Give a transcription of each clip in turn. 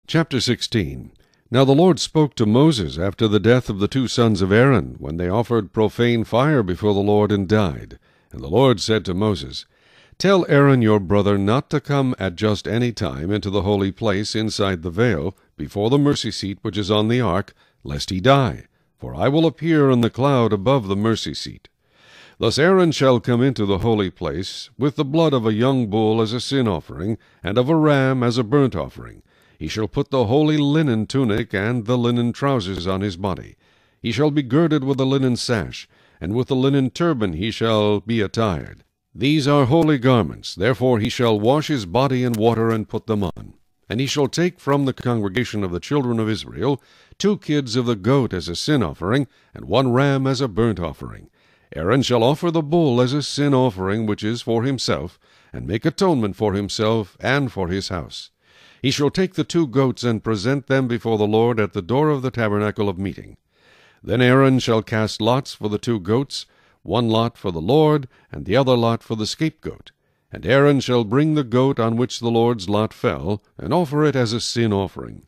Chapter 16. Now the Lord spoke to Moses after the death of the two sons of Aaron, when they offered profane fire before the Lord and died. And the Lord said to Moses, Tell Aaron your brother not to come at just any time into the holy place inside the veil, before the mercy seat which is on the ark, lest he die. For I will appear in the cloud above the mercy seat. Thus Aaron shall come into the holy place, with the blood of a young bull as a sin offering, and of a ram as a burnt offering. He shall put the holy linen tunic and the linen trousers on his body. He shall be girded with a linen sash, and with a linen turban he shall be attired. These are holy garments, therefore he shall wash his body in water and put them on. And he shall take from the congregation of the children of Israel 2 kids of the goat as a sin offering, and 1 ram as a burnt offering. Aaron shall offer the bull as a sin offering which is for himself, and make atonement for himself and for his house. He shall take the 2 goats and present them before the Lord at the door of the tabernacle of meeting. Then Aaron shall cast lots for the 2 goats, 1 lot for the Lord, and the other lot for the scapegoat. And Aaron shall bring the goat on which the Lord's lot fell, and offer it as a sin offering.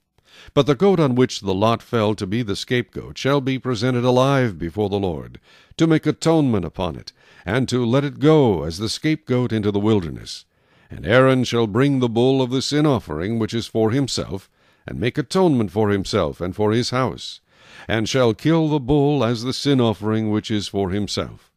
But the goat on which the lot fell to be the scapegoat shall be presented alive before the Lord, to make atonement upon it, and to let it go as the scapegoat into the wilderness. And Aaron shall bring the bull of the sin offering which is for himself, and make atonement for himself and for his house, and shall kill the bull as the sin offering which is for himself.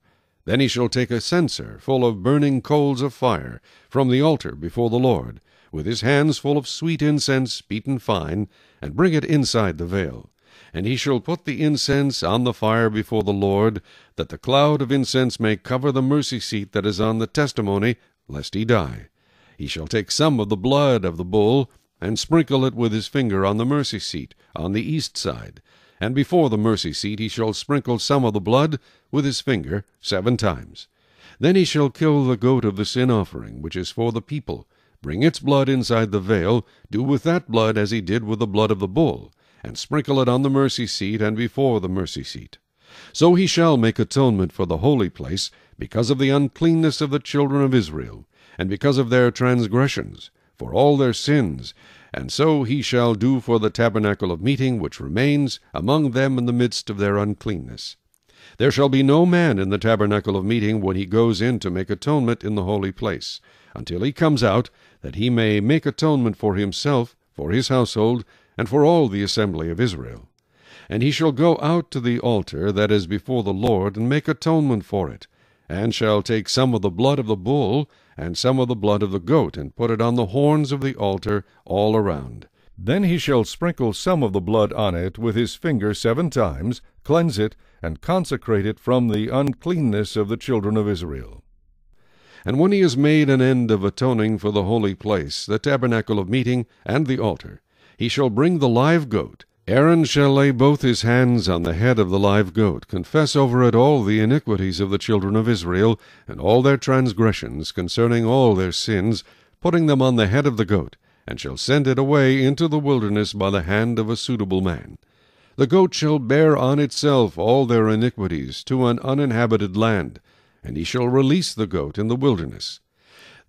Then he shall take a censer full of burning coals of fire from the altar before the Lord, with his hands full of sweet incense beaten fine, and bring it inside the veil. And he shall put the incense on the fire before the Lord, that the cloud of incense may cover the mercy seat that is on the testimony, lest he die. He shall take some of the blood of the bull, and sprinkle it with his finger on the mercy seat, on the east side. And before the mercy seat he shall sprinkle some of the blood with his finger 7 times. Then he shall kill the goat of the sin offering, which is for the people, bring its blood inside the veil, do with that blood as he did with the blood of the bull, and sprinkle it on the mercy seat and before the mercy seat. So he shall make atonement for the holy place, because of the uncleanness of the children of Israel, and because of their transgressions, for all their sins, and so he shall do for the tabernacle of meeting which remains among them in the midst of their uncleanness. There shall be no man in the tabernacle of meeting when he goes in to make atonement in the holy place, until he comes out, that he may make atonement for himself, for his household, and for all the assembly of Israel. And he shall go out to the altar that is before the Lord, and make atonement for it, and shall take some of the blood of the bull, and some of the blood of the goat, and put it on the horns of the altar all around. Then he shall sprinkle some of the blood on it with his finger 7 times, cleanse it, and consecrate it from the uncleanness of the children of Israel. And when he has made an end of atoning for the holy place, the tabernacle of meeting, and the altar, he shall bring the live goat. Aaron shall lay both his hands on the head of the live goat, confess over it all the iniquities of the children of Israel, and all their transgressions concerning all their sins, putting them on the head of the goat, and shall send it away into the wilderness by the hand of a suitable man. The goat shall bear on itself all their iniquities to an uninhabited land, and he shall release the goat in the wilderness.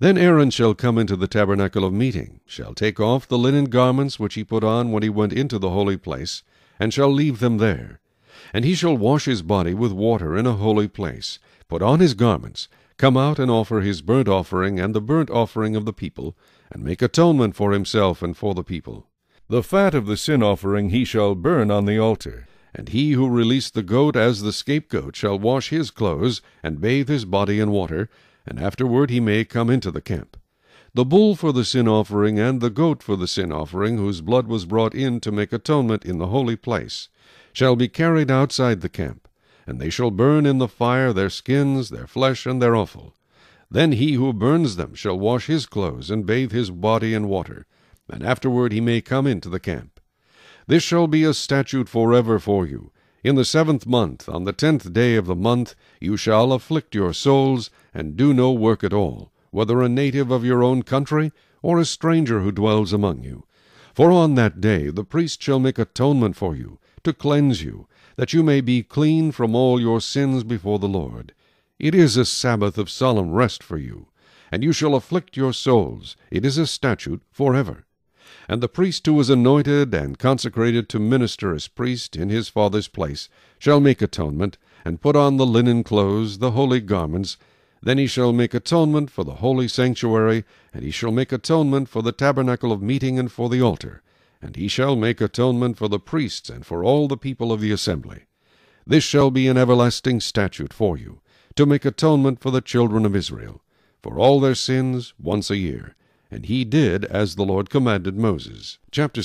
Then Aaron shall come into the tabernacle of meeting, shall take off the linen garments which he put on when he went into the holy place, and shall leave them there. And he shall wash his body with water in a holy place, put on his garments, come out and offer his burnt offering and the burnt offering of the people, and make atonement for himself and for the people. The fat of the sin offering he shall burn on the altar. And he who released the goat as the scapegoat shall wash his clothes, and bathe his body in water, and afterward he may come into the camp. The bull for the sin offering, and the goat for the sin offering, whose blood was brought in to make atonement in the holy place, shall be carried outside the camp, and they shall burn in the fire their skins, their flesh, and their offal. Then he who burns them shall wash his clothes, and bathe his body in water, and afterward he may come into the camp. This shall be a statute forever for you. In the 7th month, on the 10th day of the month, you shall afflict your souls, and do no work at all, whether a native of your own country, or a stranger who dwells among you. For on that day the priest shall make atonement for you, to cleanse you, that you may be clean from all your sins before the Lord. It is a Sabbath of solemn rest for you, and you shall afflict your souls. It is a statute forever. And the priest who is anointed and consecrated to minister as priest in his father's place shall make atonement, and put on the linen clothes, the holy garments. Then he shall make atonement for the holy sanctuary, and he shall make atonement for the tabernacle of meeting and for the altar. And he shall make atonement for the priests and for all the people of the assembly. This shall be an everlasting statute for you, to make atonement for the children of Israel, for all their sins once a year. And he did as the Lord commanded Moses. Chapter